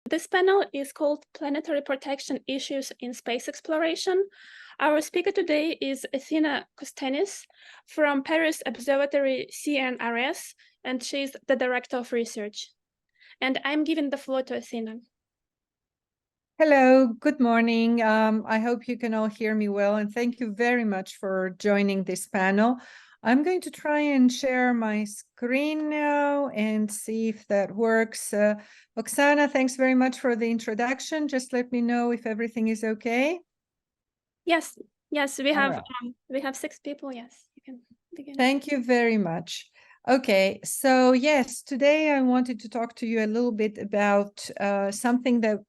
This panel is called Planetary Protection Issues in Space Exploration. Our speaker today is Athena Kostanis from Paris Observatory CNRS, and she's the Director of Research. And I'm giving the floor to Athena. Hello, good morning. I hope you can all hear me well, and thank you very much for joining this panel. I'm going to try and share my screen now and see if that works. Oksana, thanks very much for the introduction. Just let me know if everything is okay. Yes, we have right. we have 6 people. Yes, you can begin. Thank you very much. Okay, so yes, today I wanted to talk to you a little bit about something that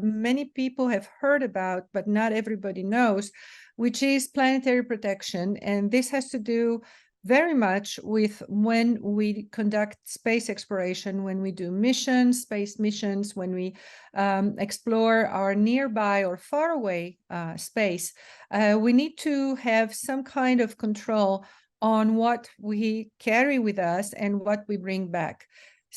many people have heard about, but not everybody knows, which is planetary protection. And this has to do very much with when we conduct space exploration, when we do missions, space missions, when we explore our nearby or far away space, we need to have some kind of control on what we carry with us and what we bring back.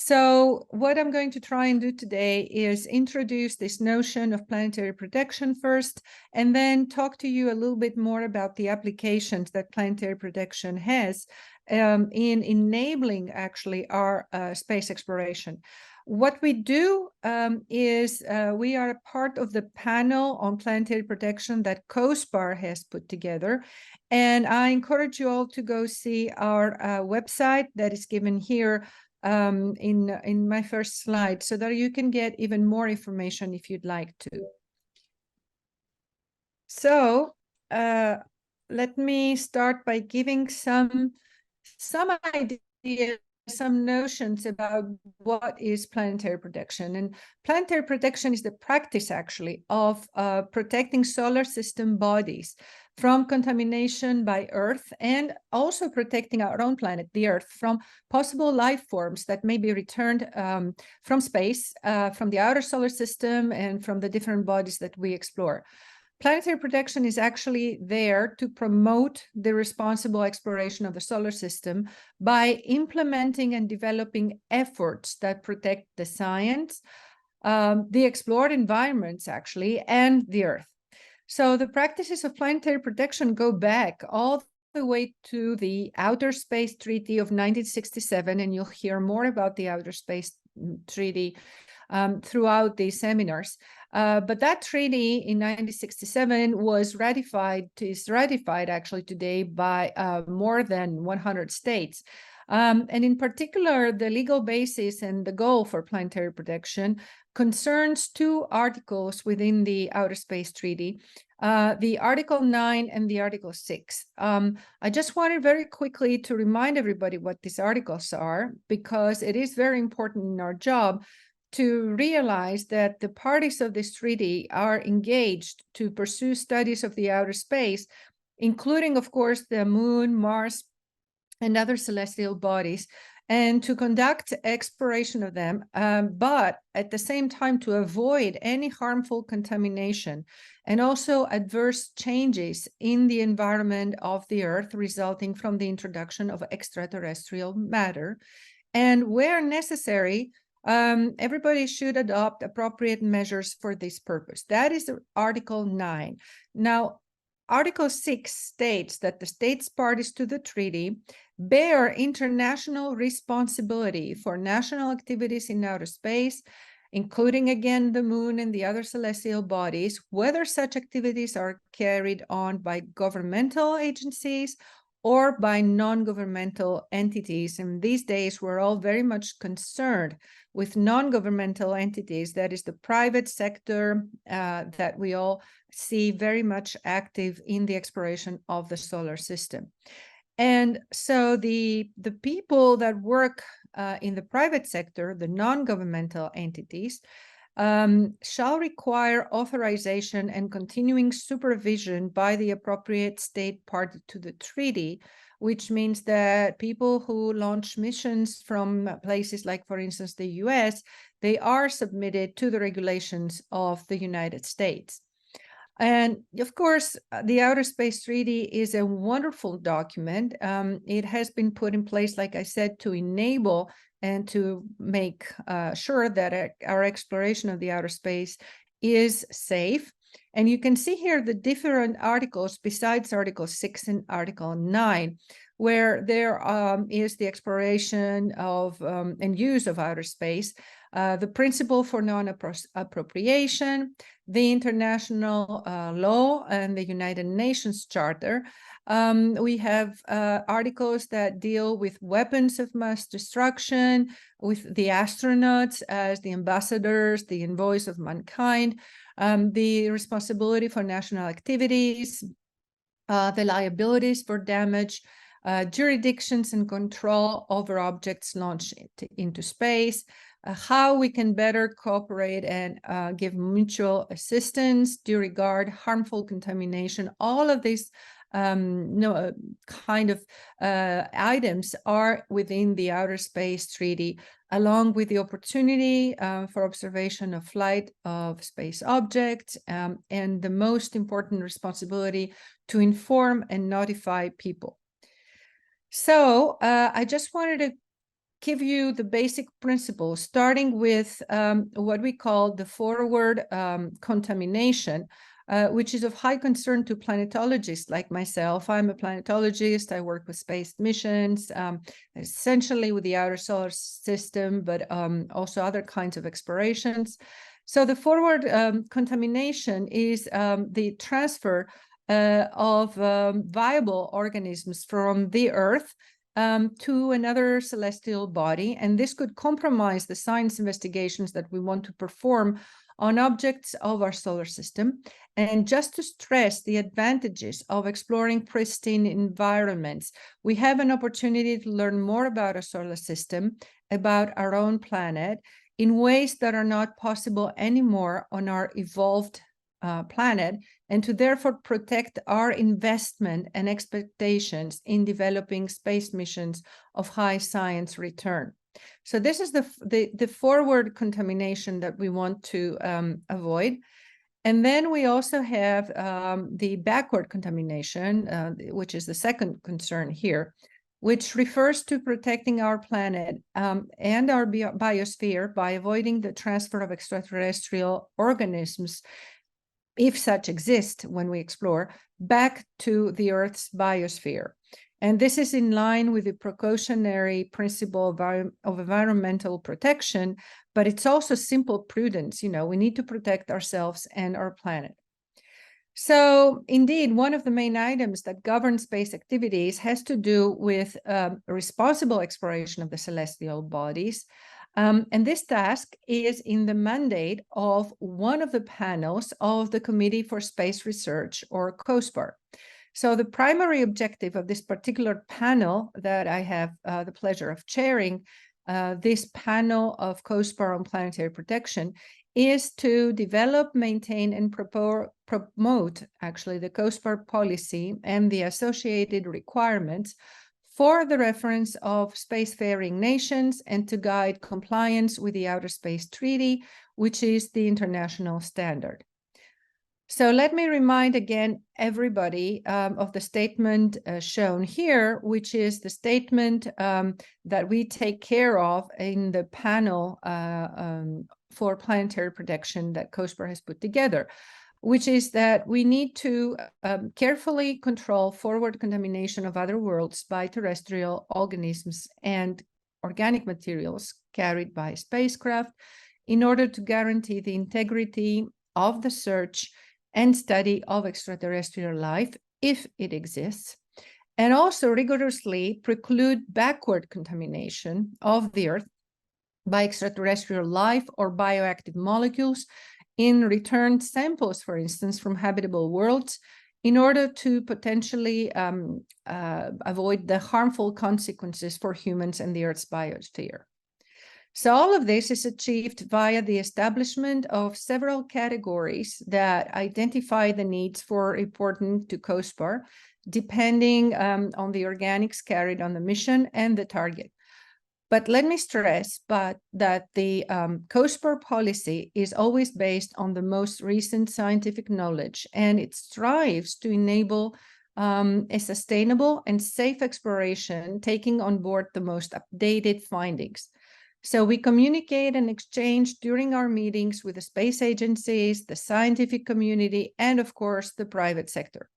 So what I'm going to try and do today is introduce this notion of planetary protection first, and then talk to you a little bit more about the applications that planetary protection has in enabling actually our space exploration. What we do is we are a part of the panel on planetary protection that COSPAR has put together. And I encourage you all to go see our website that is given here in my first slide, so that you can get even more information if you'd like to. So let me start by giving some ideas, some notions about what is planetary protection. And planetary protection is the practice actually of protecting solar system bodies from contamination by Earth, and also protecting our own planet, the Earth, from possible life forms that may be returned from space, from the outer solar system, and from the different bodies that we explore. Planetary protection is actually there to promote the responsible exploration of the solar system by implementing and developing efforts that protect the science, the explored environments actually, and the Earth. So the practices of planetary protection go back all the way to the Outer Space Treaty of 1967, and you'll hear more about the Outer Space Treaty throughout these seminars. But that treaty in 1967 is ratified actually today by more than 100 states. And in particular, the legal basis and the goal for planetary protection concerns 2 articles within the Outer Space Treaty, the Article 9 and the Article 6. I just wanted very quickly to remind everybody what these articles are, because it is very important in our job to realize that the parties of this treaty are engaged to pursue studies of the outer space, including, of course, the Moon, Mars, and other celestial bodies, and to conduct exploration of them, but at the same time to avoid any harmful contamination and also adverse changes in the environment of the Earth resulting from the introduction of extraterrestrial matter. And where necessary, everybody should adopt appropriate measures for this purpose. That is Article 9. Now, Article 6 states that the states parties to the treaty bear international responsibility for national activities in outer space, including, again, the Moon and the other celestial bodies, whether such activities are carried on by governmental agencies or by non-governmental entities. And these days, we're all very much concerned with non-governmental entities, that is the private sector that we all see very much active in the exploration of the solar system. And so the people that work in the private sector, the non-governmental entities, shall require authorization and continuing supervision by the appropriate state party to the treaty, which means that people who launch missions from places like, for instance, the US, they are submitted to the regulations of the United States. And of course, the Outer Space Treaty is a wonderful document. It has been put in place, like I said, to enable and to make sure that our exploration of the outer space is safe. And you can see here the different articles besides Article 6 and Article 9, where there is the exploration of and use of outer space, the principle for non-appropriation, the international law, and the United Nations Charter. We have articles that deal with weapons of mass destruction, with the astronauts as the ambassadors, the envoys of mankind, the responsibility for national activities, the liabilities for damage, jurisdictions and control over objects launched into space, how we can better cooperate and give mutual assistance, due regard, harmful contamination. All of these kind of items are within the Outer Space Treaty, along with the opportunity for observation of flight of space objects, and the most important responsibility to inform and notify people. So I just wanted to give you the basic principles, starting with what we call the forward contamination, which is of high concern to planetologists like myself. I'm a planetologist. I work with space missions, essentially with the outer solar system, but also other kinds of explorations. So the forward contamination is the transfer of viable organisms from the Earth to another celestial body. And this could compromise the science investigations that we want to perform on objects of our solar system. And just to stress the advantages of exploring pristine environments, we have an opportunity to learn more about our solar system, about our own planet, in ways that are not possible anymore on our evolved planet, and to therefore protect our investment and expectations in developing space missions of high science return. So this is the forward contamination that we want to avoid. And then we also have the backward contamination, which is the second concern here, which refers to protecting our planet and our biosphere by avoiding the transfer of extraterrestrial organisms, if such exist when we explore, back to the Earth's biosphere. And this is in line with the precautionary principle of environmental protection, but it's also simple prudence. You know, we need to protect ourselves and our planet. So indeed, one of the main items that govern space activities has to do with responsible exploration of the celestial bodies. And this task is in the mandate of one of the panels of the Committee for Space Research, or COSPAR. So the primary objective of this particular panel that I have the pleasure of chairing, this panel of COSPAR on planetary protection, is to develop, maintain, and promote actually the COSPAR policy and the associated requirements for the reference of spacefaring nations and to guide compliance with the Outer Space Treaty, which is the international standard. So let me remind again everybody of the statement shown here, which is the statement that we take care of in the panel for planetary protection that COSPAR has put together, which is that we need to carefully control forward contamination of other worlds by terrestrial organisms and organic materials carried by spacecraft in order to guarantee the integrity of the search and study of extraterrestrial life, if it exists, and also rigorously preclude backward contamination of the Earth by extraterrestrial life or bioactive molecules in returned samples, for instance, from habitable worlds, in order to potentially avoid the harmful consequences for humans and the Earth's biosphere. So all of this is achieved via the establishment of several categories that identify the needs for reporting to COSPAR, depending on the organics carried on the mission and the target. But let me stress that the COSPAR policy is always based on the most recent scientific knowledge, and it strives to enable a sustainable and safe exploration, taking on board the most updated findings. So we communicate and exchange during our meetings with the space agencies, the scientific community, and of course, the private sector.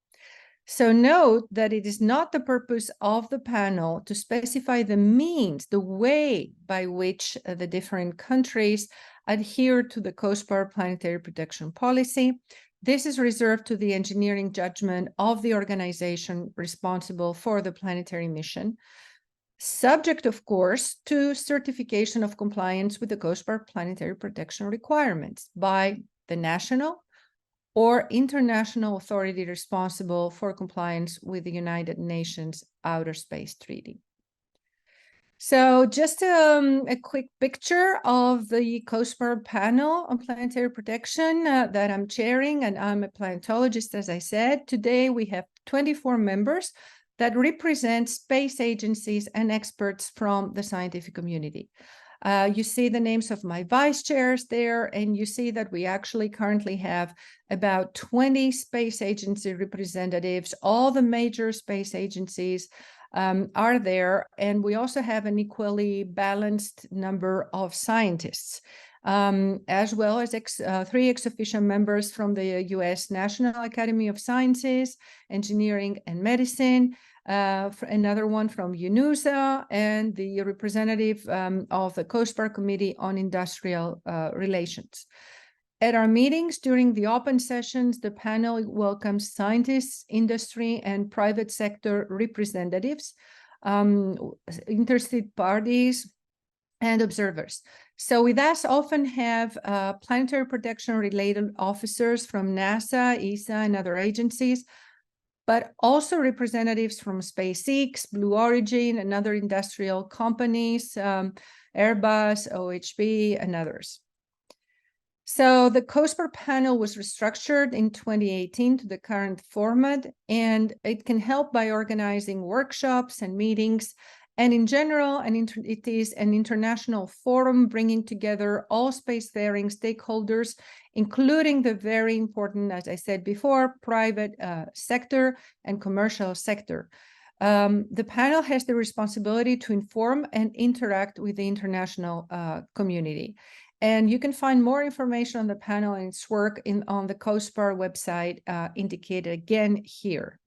So note that it is not the purpose of the panel to specify the means, the way by which the different countries adhere to the COSPAR planetary protection policy. This is reserved to the engineering judgment of the organization responsible for the planetary mission, subject, of course, to certification of compliance with the COSPAR planetary protection requirements by the national or international authority responsible for compliance with the United Nations Outer Space Treaty. So just a quick picture of the COSPAR panel on planetary protection that I'm chairing, and I'm a planetologist, as I said. Today we have 24 members that represent space agencies and experts from the scientific community. You see the names of my vice chairs there, and you see that we actually currently have about 20 space agency representatives. All the major space agencies are there, and we also have an equally balanced number of scientists, as well as 3 ex officio members from the U.S. National Academy of Sciences, Engineering, and Medicine, another one from UNUSA, and the representative of the COSPAR Committee on Industrial Relations. At our meetings during the open sessions, the panel welcomes scientists, industry, and private sector representatives, interested parties, and observers. So we thus often have planetary protection related officers from NASA, ESA, and other agencies, but also representatives from SpaceX, Blue Origin, and other industrial companies, Airbus, OHB, and others. So the COSPAR panel was restructured in 2018 to the current format, and it can help by organizing workshops and meetings. And in general, it is an international forum bringing together all spacefaring stakeholders, including the very important, as I said before, private sector and commercial sector. The panel has the responsibility to inform and interact with the international community. And you can find more information on the panel and its work on the COSPAR website indicated again here.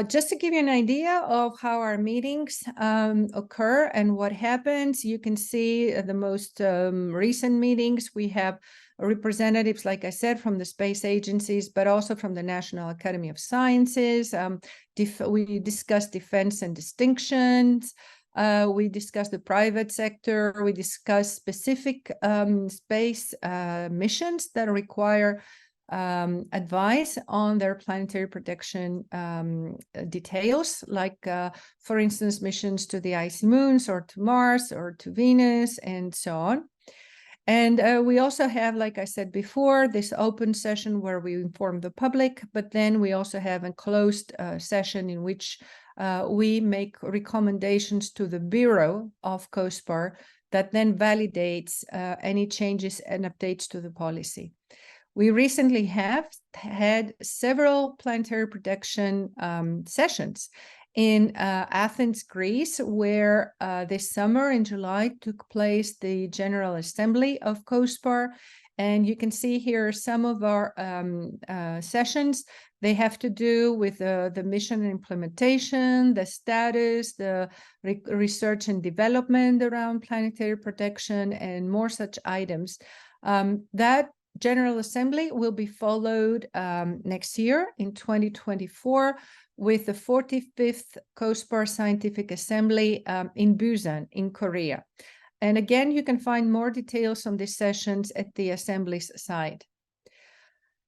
Just to give you an idea of how our meetings occur and what happens, you can see the most recent meetings. We have representatives, like I said, from the space agencies, but also from the National Academy of Sciences. We discuss defense and distinctions. We discuss the private sector. We discuss specific space missions that require advice on their planetary protection details, like, for instance, missions to the icy moons or to Mars or to Venus and so on. And we also have, like I said before, this open session where we inform the public, but then we also have a closed session in which we make recommendations to the Bureau of COSPAR that then validates any changes and updates to the policy. We recently have had several planetary protection sessions in Athens, Greece, where this summer in July took place the General Assembly of COSPAR. And you can see here some of our sessions. They have to do with the mission and implementation, the status, the research and development around planetary protection, and more such items. That General Assembly will be followed next year in 2024 with the 45th COSPAR Scientific Assembly in Busan in Korea. And again, you can find more details on these sessions at the Assembly's site.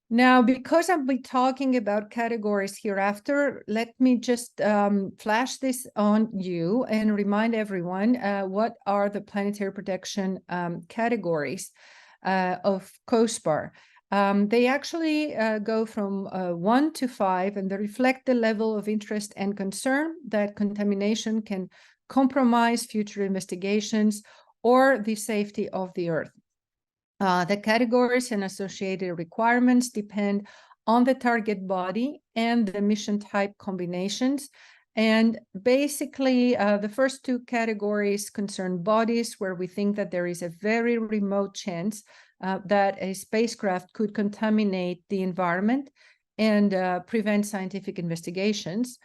Now, because I'll be talking about categories hereafter, let me just flash this on you and remind everyone what are the planetary protection categories of COSPAR. They actually go from 1 to 5, and they reflect the level of interest and concern that contamination can compromise future investigations or the safety of the Earth. The categories and associated requirements depend on the target body and the mission type combinations, And basically, the first two categories concern bodies where we think that there is a very remote chance that a spacecraft could contaminate the environment and prevent scientific investigations.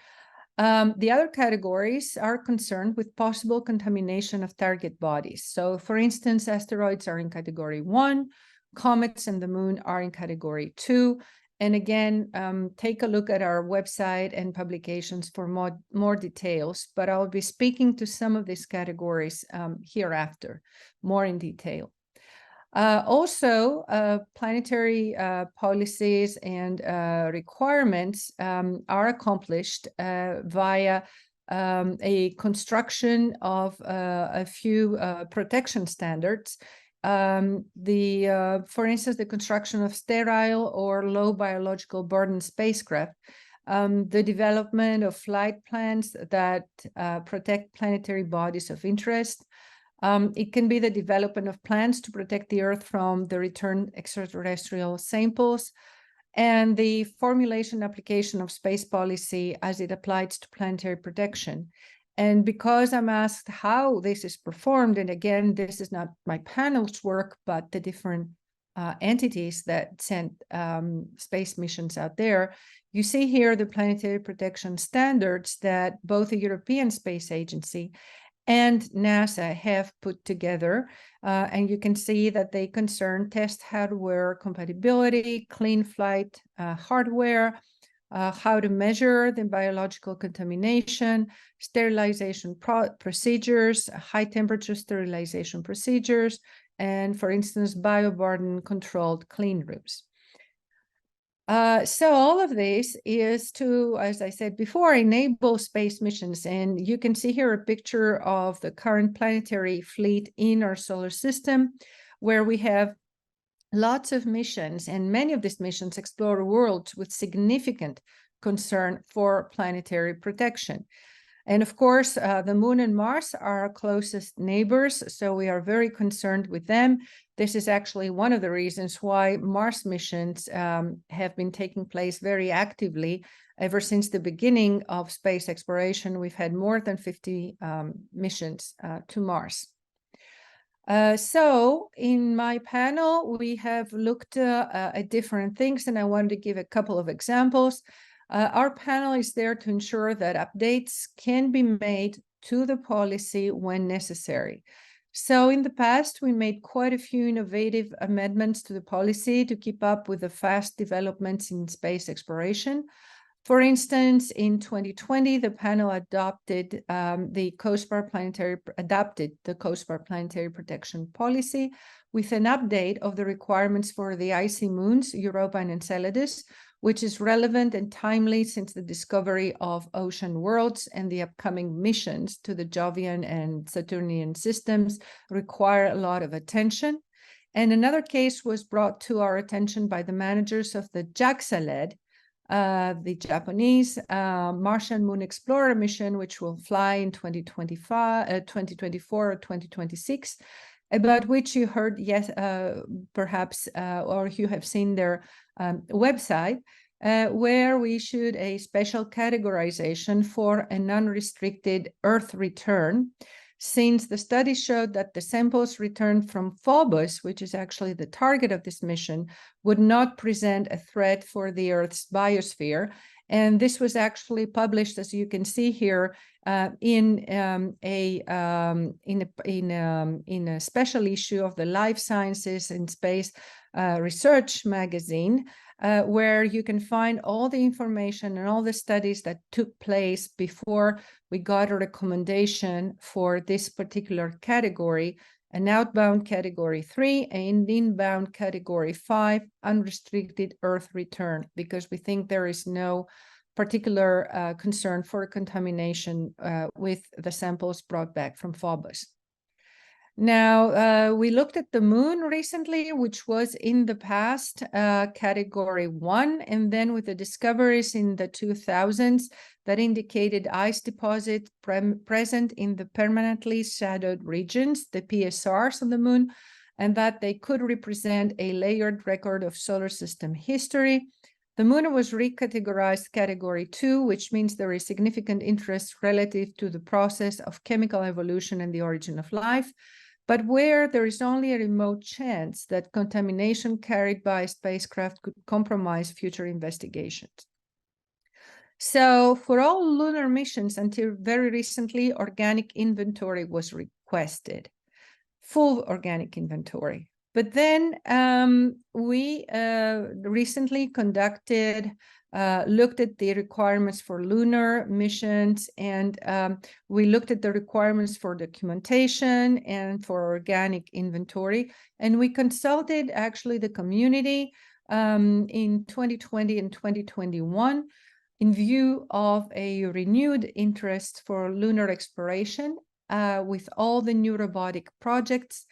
The other categories are concerned with possible contamination of target bodies. So, for instance, asteroids are in category 1, comets and the moon are in category 2. And again, take a look at our website and publications for more details, but I'll be speaking to some of these categories hereafter, more in detail. Also, planetary policies and requirements are accomplished via a construction of a few protection standards. For instance, the construction of sterile or low biological burden spacecraft, the development of flight plans that protect planetary bodies of interest. It can be the development of plans to protect the Earth from the return extraterrestrial samples, and the formulation application of space policy as it applies to planetary protection. And because I'm asked how this is performed, and again, this is not my panel's work, but the different entities that sent space missions out there, you see here the planetary protection standards that both the European Space Agency and NASA have put together. And you can see that they concern test hardware compatibility, clean flight hardware, how to measure the biological contamination, sterilization procedures, high temperature sterilization procedures, and for instance, bioburden controlled clean rooms. So all of this is to, as I said before, enable space missions. And you can see here a picture of the current planetary fleet in our solar system, where we have lots of missions, and many of these missions explore worlds with significant concern for planetary protection. And of course, the Moon and Mars are our closest neighbors, so we are very concerned with them. This is actually one of the reasons why Mars missions have been taking place very actively ever since the beginning of space exploration. We've had more than 50 missions to Mars. So in my panel, we have looked at different things, and I wanted to give a couple of examples. Our panel is there to ensure that updates can be made to the policy when necessary. So in the past, we made quite a few innovative amendments to the policy to keep up with the fast developments in space exploration. For instance, in 2020, the panel adopted the COSPAR Planetary Protection Policy with an update of the requirements for the icy moons, Europa and Enceladus, which is relevant and timely since the discovery of ocean worlds and the upcoming missions to the Jovian and Saturnian systems require a lot of attention. And another case was brought to our attention by the managers of the JAXA-led the Japanese Martian Moon Explorer mission, which will fly in 2024 or 2026, about which you heard, yes, perhaps, or you have seen their website, where we issued a special categorization for an unrestricted Earth return, since the study showed that the samples returned from Phobos, which is actually the target of this mission, would not present a threat for the Earth's biosphere. And this was actually published, as you can see here, in a special issue of the Life Sciences and Space Research magazine, where you can find all the information and all the studies that took place before we got a recommendation for this particular category, an outbound category 3 and inbound category 5, unrestricted Earth return, because we think there is no particular concern for contamination with the samples brought back from Phobos. Now, we looked at the moon recently, which was in the past category 1, and then with the discoveries in the 2000s that indicated ice deposit present in the permanently shadowed regions, the PSRs on the moon, and that they could represent a layered record of solar system history. The moon was recategorized category 2, which means there is significant interest relative to the process of chemical evolution and the origin of life, but where there is only a remote chance that contamination carried by a spacecraft could compromise future investigations. So for all lunar missions until very recently, organic inventory was requested, full organic inventory. But then we recently looked at the requirements for lunar missions, and we looked at the requirements for documentation and for organic inventory. And we consulted actually the community in 2020 and 2021 in view of a renewed interest for lunar exploration with all the new robotic projects,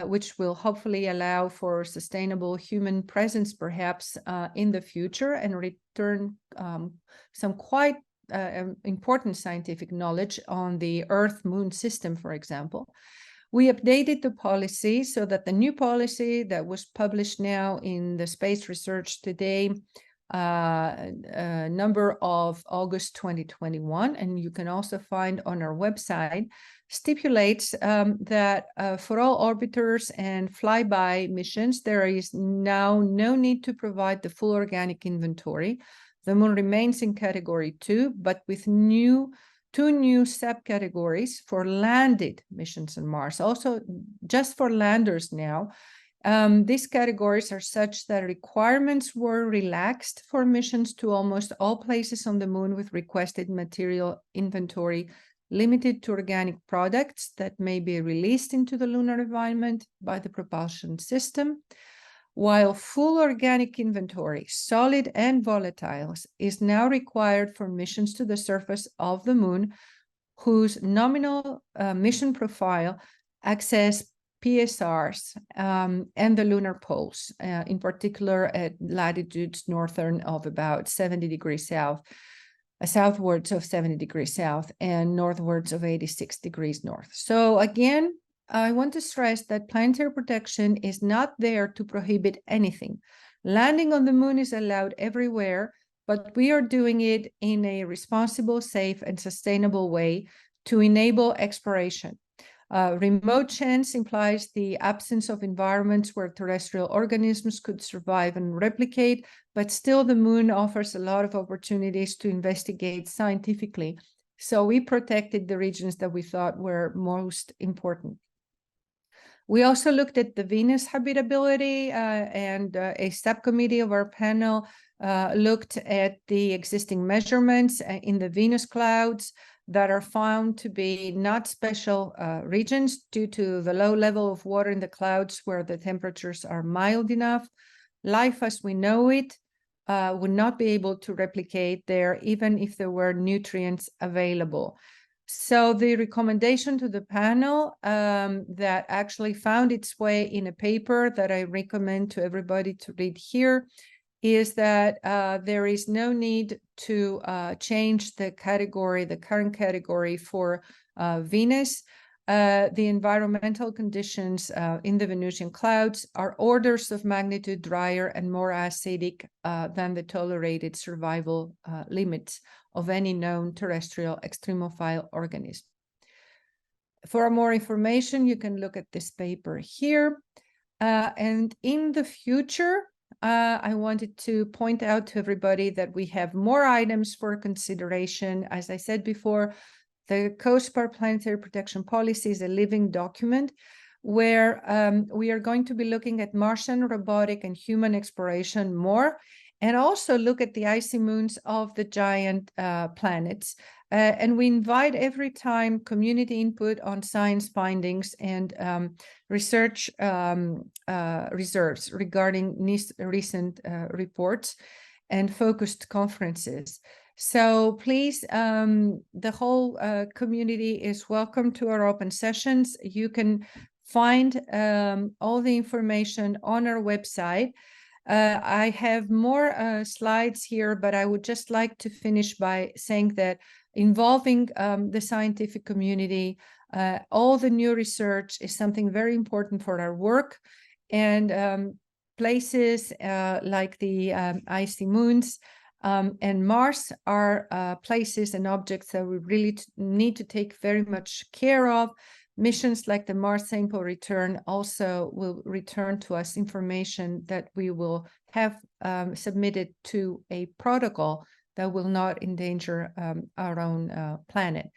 which will hopefully allow for sustainable human presence perhaps in the future and return some quite important scientific knowledge on the Earth-Moon system, for example. We updated the policy so that the new policy that was published now in the Space Research Today number of August 2021, and you can also find on our website, stipulates that for all orbiters and flyby missions, there is now no need to provide the full organic inventory. The moon remains in category 2, but with two new subcategories for landed missions on Mars. Also, just for landers now, these categories are such that requirements were relaxed for missions to almost all places on the moon with requested material inventory limited to organic products that may be released into the lunar environment by the propulsion system, while full organic inventory, solid and volatiles, is now required for missions to the surface of the moon whose nominal mission profile access PSRs and the lunar poles, in particular at latitudes northern of about 70 degrees south, southwards of 70 degrees south, and northwards of 86 degrees north. So again, I want to stress that planetary protection is not there to prohibit anything. Landing on the moon is allowed everywhere, but we are doing it in a responsible, safe, and sustainable way to enable exploration. Remote chance implies the absence of environments where terrestrial organisms could survive and replicate, but still the moon offers a lot of opportunities to investigate scientifically. So we protected the regions that we thought were most important. We also looked at the Venus habitability, and a subcommittee of our panel looked at the existing measurements in the Venus clouds that are found to be not special regions due to the low level of water in the clouds where the temperatures are mild enough. Life as we know it would not be able to replicate there, even if there were nutrients available. So the recommendation to the panel that actually found its way in a paper that I recommend to everybody to read here is that there is no need to change the category, the current category for Venus. The environmental conditions in the Venusian clouds are orders of magnitude drier and more acidic than the tolerated survival limits of any known terrestrial extremophile organism. For more information, you can look at this paper here. And in the future, I wanted to point out to everybody that we have more items for consideration. As I said before, the COSPAR Planetary Protection Policy is a living document where we are going to be looking at Martian robotic and human exploration more, and also look at the icy moons of the giant planets. And we invite every time community input on science findings and research reserves regarding recent reports and focused conferences. So please, the whole community is welcome to our open sessions. You can find all the information on our website. I have more slides here, but I would just like to finish by saying that involving the scientific community, all the new research is something very important for our work. And places like the icy moons and Mars are places and objects that we really need to take very much care of. Missions like the Mars Sample Return also will return to us information that we will have submitted to a protocol that will not endanger our own planet.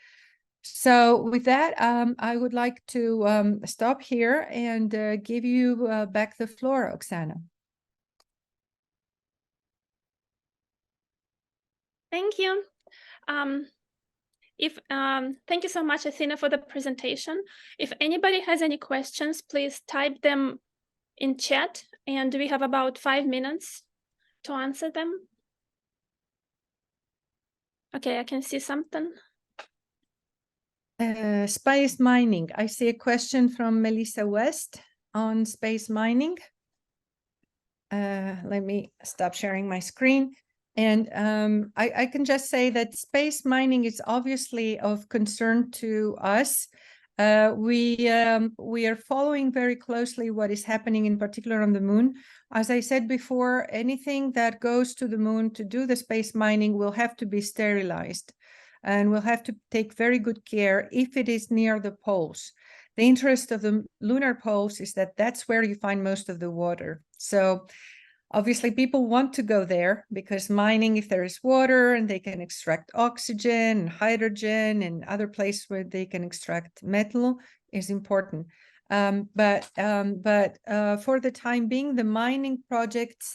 So with that, I would like to stop here and give you back the floor, Oksana. Thank you. Thank you so much, Athena, for the presentation. If anybody has any questions, please type them in chat, and we have about 5 minutes to answer them. Okay, I can see something. Space mining. I see a question from Melissa West on space mining. Let me stop sharing my screen. And I can just say that space mining is obviously of concern to us. We are following very closely what is happening in particular on the moon. As I said before, anything that goes to the moon to do the space mining will have to be sterilized. And we'll have to take very good care if it is near the poles. The interest of the lunar poles is that that's where you find most of the water. So obviously people want to go there because mining, if there is water and they can extract oxygen and hydrogen and other places where they can extract metal is important. But for the time being, the mining projects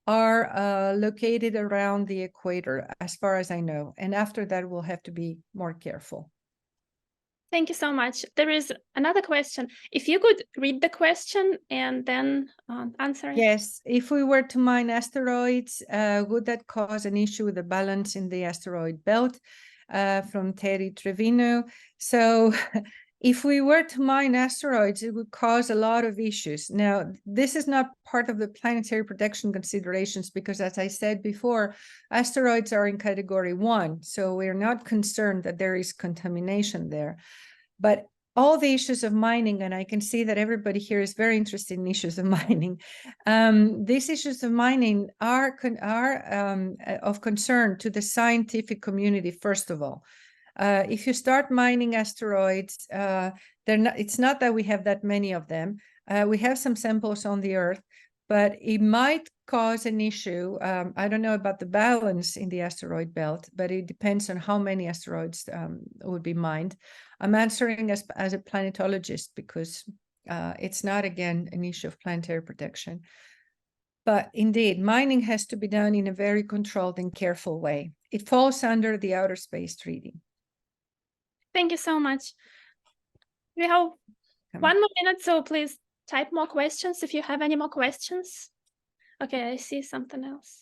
are located around the equator, as far as I know. And after that, we'll have to be more careful. Thank you so much. There is another question. If you could read the question and then answer it. Yes, if we were to mine asteroids, would that cause an issue with the balance in the asteroid belt? From Terry Trevino. So if we were to mine asteroids, it would cause a lot of issues. Now, this is not part of the planetary protection considerations because, as I said before, asteroids are in category 1. So we're not concerned that there is contamination there. But all the issues of mining, and I can see that everybody here is very interested in issues of mining. These issues of mining are of concern to the scientific community, first of all. If you start mining asteroids, it's not that we have that many of them. We have some samples on the Earth, but it might cause an issue. I don't know about the balance in the asteroid belt, but it depends on how many asteroids would be mined. I'm answering as a planetologist because it's not, again, an issue of planetary protection. But indeed, mining has to be done in a very controlled and careful way. It falls under the Outer Space Treaty. Thank you so much. We have 1 more minute, so please type more questions if you have any more questions. Okay, I see something else.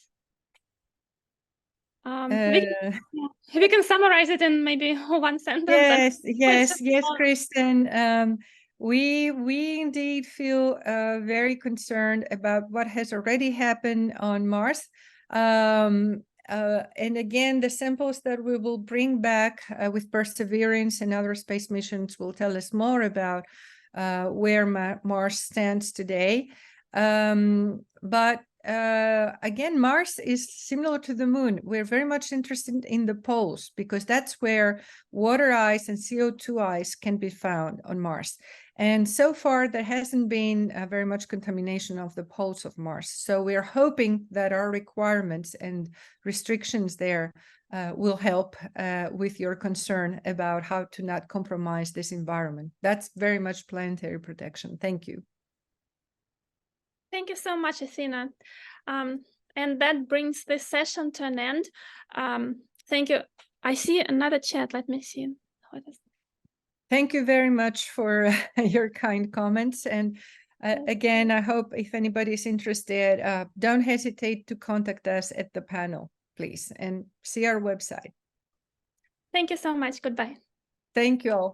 We can summarize it in maybe 1 sentence. Yes, Kristen. We indeed feel very concerned about what has already happened on Mars. And again, the samples that we will bring back with Perseverance and other space missions will tell us more about where Mars stands today. But again, Mars is similar to the moon. We're very much interested in the poles because that's where water ice and CO2 ice can be found on Mars. And so far, there hasn't been very much contamination of the poles of Mars. So we're hoping that our requirements and restrictions there will help with your concern about how to not compromise this environment. That's very much planetary protection. Thank you. Thank you so much, Athena. And that brings this session to an end. Thank you. I see another chat. Let me see. What is... Thank you very much for your kind comments. And again, I hope if anybody is interested, don't hesitate to contact us at the panel, please, and see our website. Thank you so much. Goodbye. Thank you all.